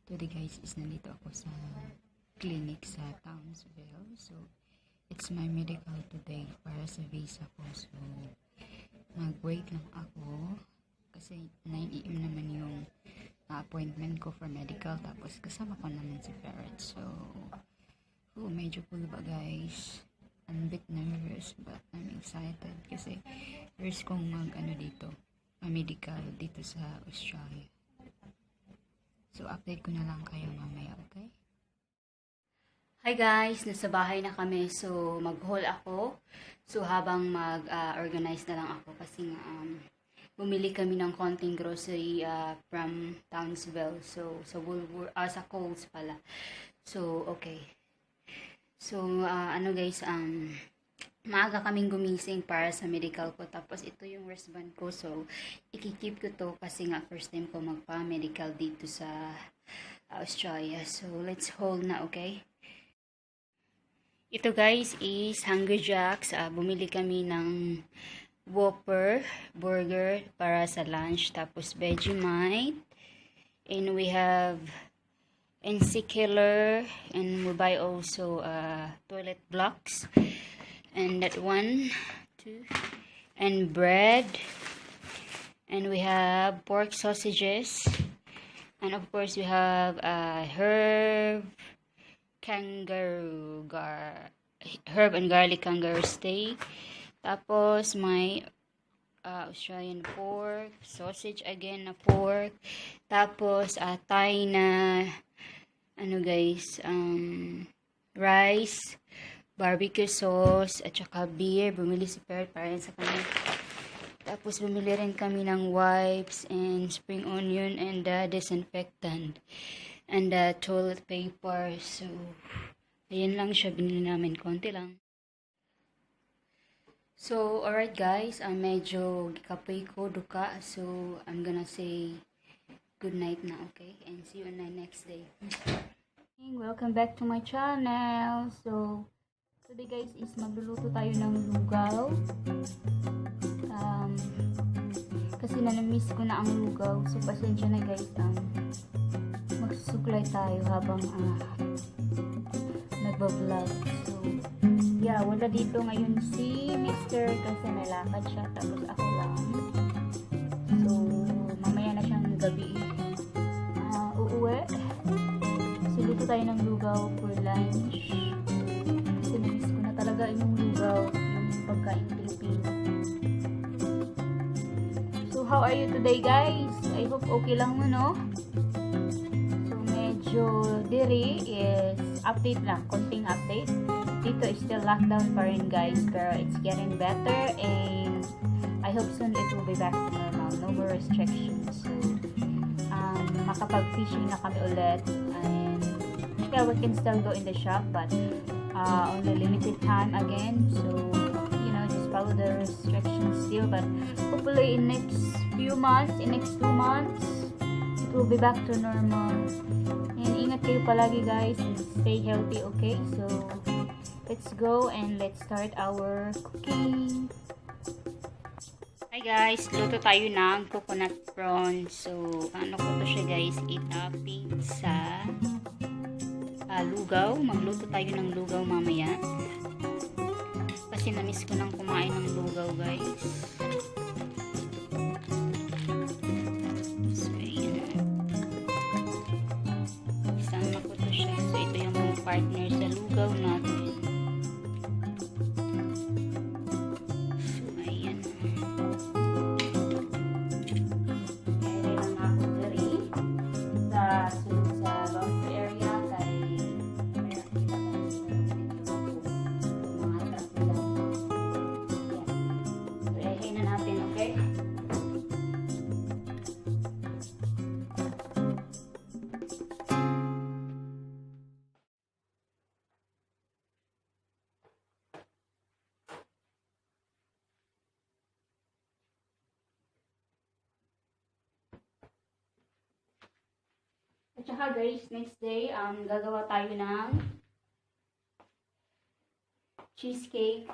Today guys is nandito ako sa clinic sa Townsville. So, it's my medical today para sa visa ko. So, mag-wait lang ako kasi 9 AM naman yung appointment ko for medical. Tapos kasama ko naman si Ferret. So, medyo cool ba guys? I'm a bit nervous but I'm excited kasi first kong medical dito sa Australia. So, update ko na lang kayo mamaya, okay? Hi guys! Nasa bahay na kami. So, mag-haul ako. So, habang mag-organize na lang ako kasi bumili kami ng konting grocery from Townsville. So, sa Collabs pala. So, okay. So, guys, maaga kaming gumising para sa medical ko. Tapos, ito yung wristband ko. So, ikikip ko to kasi nga first time ko magpa-medical dito sa Australia. So, let's hold na, okay? Ito guys is Hungry Jacks. Bumili kami ng Whopper burger para sa lunch. Tapos, Vegemite. And we have NC Killer. And we buy also toilet blocks. And that 1, 2, and bread, and we have pork sausages, and of course we have herb and garlic kangaroo steak. Tapos may Australian pork, sausage again na pork. Tapos Thai na guys, rice, barbecue sauce, at saka beer. Bumili si Ferret para yan sa kanya. Tapos, bumili rin kami ng wipes and spring onion and disinfectant and toilet paper. So, ayan lang siya. Binili namin. Konti lang. So, alright guys. Medyo gikapoy ko duka. So, I'm gonna say good night na, okay? And see you on the next day. Welcome back to my channel. So, today guys is magluluto tayo ng lugaw. Kasi na-miss ko na ang lugaw. So pasensya na guys. Magsusuklay tayo habang nagbablog. So yeah, wala dito ngayon si Mr. kasi nalakad siya. Tapos ako lang. So mamaya na siyang gabi. Uuwi. So luto tayo ng lugaw for lunch. Namiss ko na talaga yung lugaw, yung pagkain Pilipino. So, how are you today, guys? I hope okay lang mo, no? So, medyo diri is update lang, konting update. Dito is still lockdown pa rin, guys, pero it's getting better and I hope soon it will be back to normal. No more restrictions. So, makapag-fishing na kami ulit and yeah, we can still go in the shop but only limited time again, so just follow the restrictions still, but hopefully in next 2 months it will be back to normal. And ingat kayo palagi guys and stay healthy, okay? So let's go and let's start our cooking. Hi guys, luto tayo ng coconut prawns. So ko to siya guys, itapin sa lugaw. Magluto tayo ng lugaw mamaya. Kasi na-miss ko nang kumain ng lugaw, guys. So, ayan. Isama ko to siya. So, ito yung mga partner sa lugaw natin. So, ayan. Kaya lang ako diri sa sulod sa laundry area. At saka guys, next day, gagawa tayo ng cheesecake.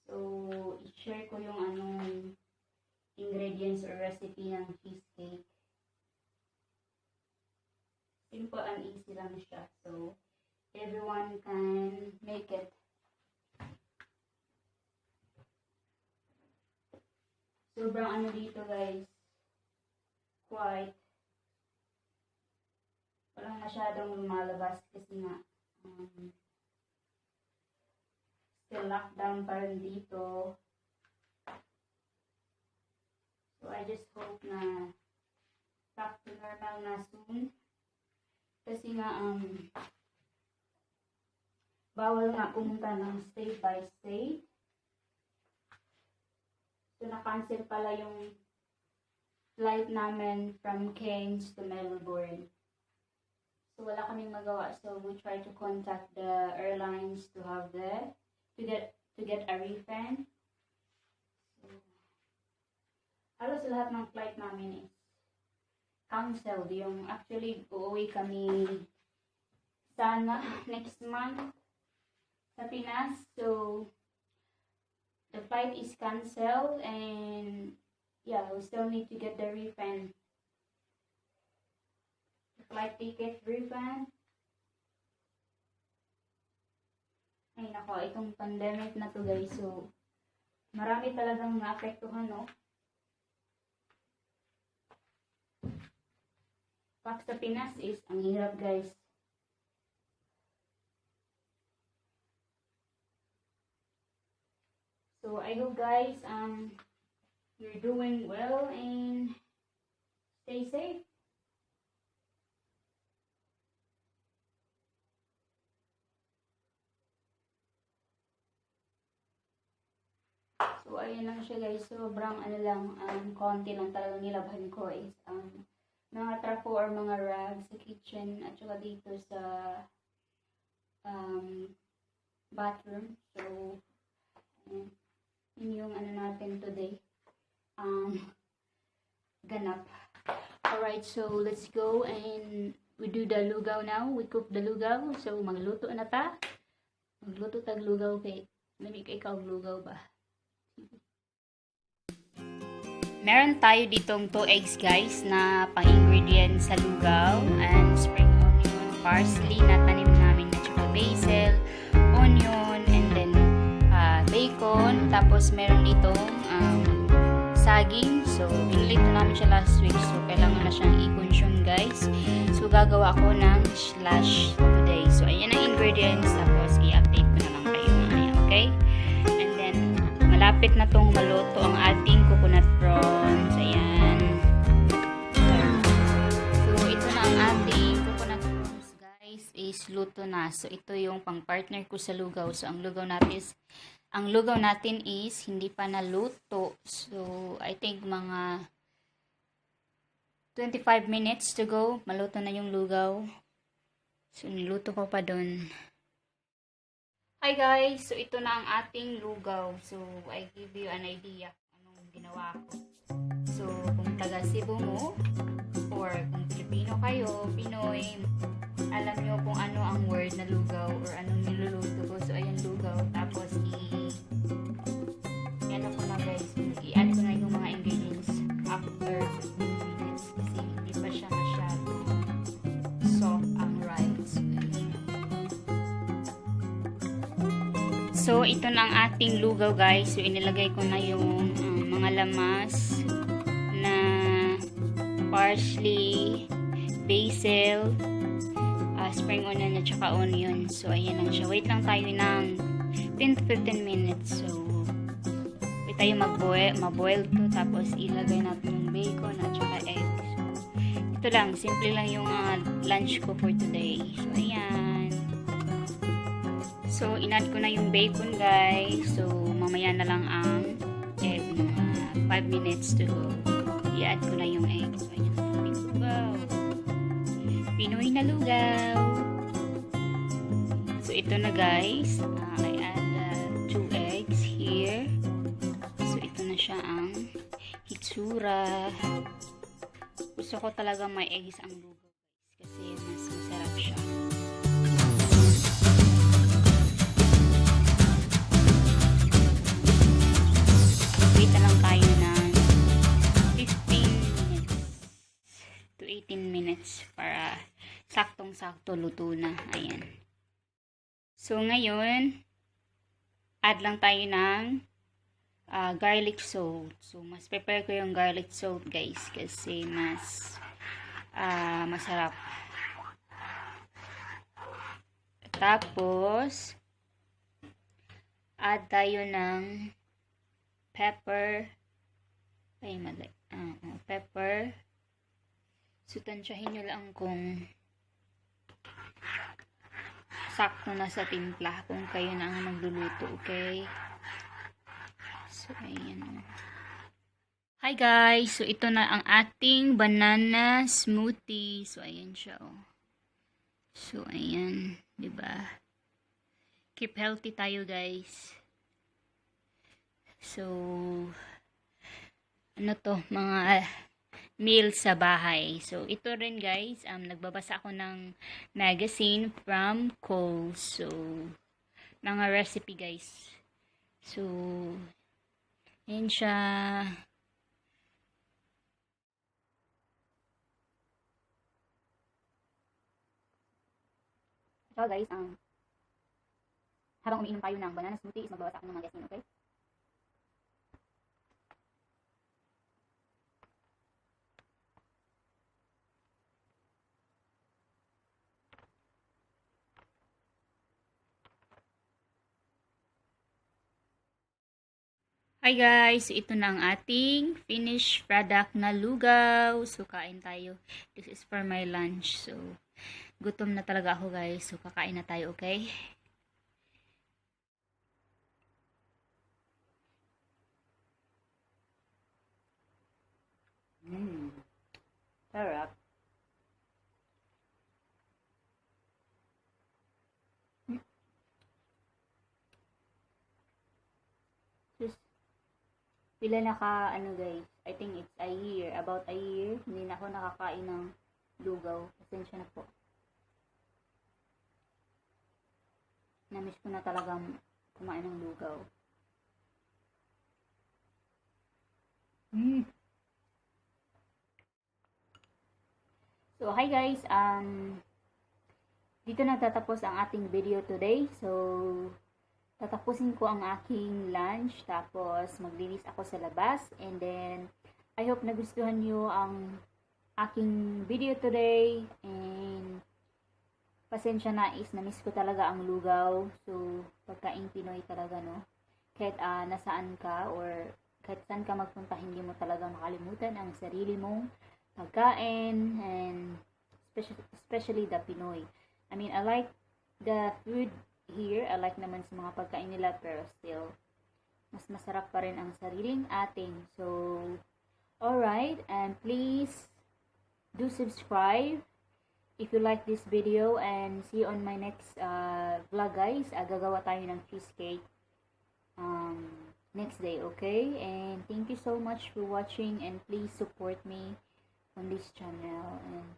So, i-share ko yung ingredients or recipe ng cheesecake. Simple and easy lang siya. So, everyone can make it. Sobrang ano dito guys, quiet. Walang masyadong lumalabas kasi nga still lockdown pa rin dito. So I just hope na back to normal na soon. Kasi nga bawal nga pumunta ng state by state. So na-cancel pala yung flight namin from Cairns to Melbourne. So wala kaming magawa. So we try to contact the airlines to have to get a refund. So, halos lahat ng flight namin is canceled. Yung actually uuwi kami sana next month sa Pinas. So the flight is canceled and yeah, we still need to get the refund. The flight ticket refund. Ay nako, itong pandemic na to guys. So marami talagang naapektuhan, no? Pag sa Pinas is ang hirap guys. So I hope guys you're doing well and stay safe. So ayun lang siya guys. Sobrang ano lang, konti lang talagang nilabhan ko is mga trappo or mga rags sa kitchen at saka dito sa bathroom. So yun yung ano natin today. Ganap. Alright, so let's go and we do the lugaw now. We cook the lugaw. So magluto na ta. Magluto tag lugaw kay lamig kay ikaw lugaw ba. Meron tayo ditong 2 eggs guys na pang-ingredients sa lugaw and spring onion, parsley na tanim namin na tsaka basil, onion, and then bacon. Tapos meron ditong saging. So pinilito namin siya last week. So kailangan na siyang i-consume guys. So gagawa ako ng slash today. So ayan ang ingredients. Tapos i-update ko na lang kayo mamaya. Okay? And then malapit na tong maluto ang ating coconut prawns. Ayan. So ito na ang ating coconut prawns guys. Is luto na. So ito yung pang partner ko sa lugaw. So ang lugaw natin is hindi pa naluto. So I think mga 25 minutes to go. Maluto na yung lugaw. So niluto ko pa dun. Hi guys! So ito na ang ating lugaw. So I give you an idea anong ginawa ko. So kung taga Cebu mo or kung Pilipino kayo, Pinoy, alam nyo kung ano ang word na lugaw or anong niluluto ko. So ayan lugaw. Tapos yan ako na guys. I-add ko na yung mga ingredients after 15 minutes kasi hindi pa siya masyado soft ang rice. So ito na ang ating lugaw guys. So inilagay ko na yung mga lamas na parsley, basil, spring onion at saka onion. So ayan lang siya. Wait lang tayo ng 10 to 15 minutes. So wait tayo maboil to. Tapos ilagay natin yung bacon at saka egg. So ito lang. Simple lang yung lunch ko for today. So ayan. So in-add ko na yung bacon guys. So mamaya na lang ang egg. 5 minutes to go. I-add ko na yung egg. So ayan ang ating lugaw. Pinoy na lugaw. So ito na guys. I add 2 eggs here. So ito na siya ang hitsura. Gusto ko talaga may eggs ang lugaw guys. Kasi mas masarap siya. Wait na lang tayo ng 15 minutes to 18 minutes para sakto sakto luto na. Ayan. So, ngayon, add lang tayo ng garlic salt. So, mas prepare ko yung garlic salt, guys, kasi mas masarap. Tapos, add tayo ng pepper. Ay, mali. Pepper. So, tansyahin nyo lang kung sakto na sa timpla kung kayo na ang magluluto, okay? So, ayan. Hi guys! So, ito na ang ating banana smoothie. So, ayan siya, oh. So, ayan. Diba? Keep healthy tayo, guys. So, ano to? Mga meal sa bahay. So, ito rin, guys. Nagbabasa ako ng magazine from Collabs. So, mga recipe, guys. So, ayan siya. So guys, habang umiinom tayo ng banana smoothie, is magbabasa ako ng magazine, okay? Hi guys, ito na ang ating finished product na lugaw. So, kain tayo. This is for my lunch. So, gutom na talaga ako guys. So, kakain na tayo, okay? Sarap. Just, pila na ano guys, I think it's a year, about a year, hindi na ako nakakain ng lugaw. Pasensya na po. Namiss ko na talagang kumain ng lugaw. So, hi guys, dito nagtatapos ang ating video today. So, tatapusin ko ang aking lunch, tapos maglinis ako sa labas, and then, I hope nagustuhan nyo ang aking video today, and pasensya na is na-miss ko talaga ang lugaw. So, pagkain Pinoy talaga, no? Kahit nasaan ka or kahit saan ka magpunta, hindi mo talaga makalimutan ang sarili mong pagkain, and especially the Pinoy. I mean, I like the food here. I like naman sa mga pagkain nila, pero still, mas masarap pa rin ang sariling ating. So, alright, and please do subscribe if you like this video, and see you on my next vlog guys. Gagawa tayo ng cheesecake next day, okay? And thank you so much for watching, and please support me on this channel, and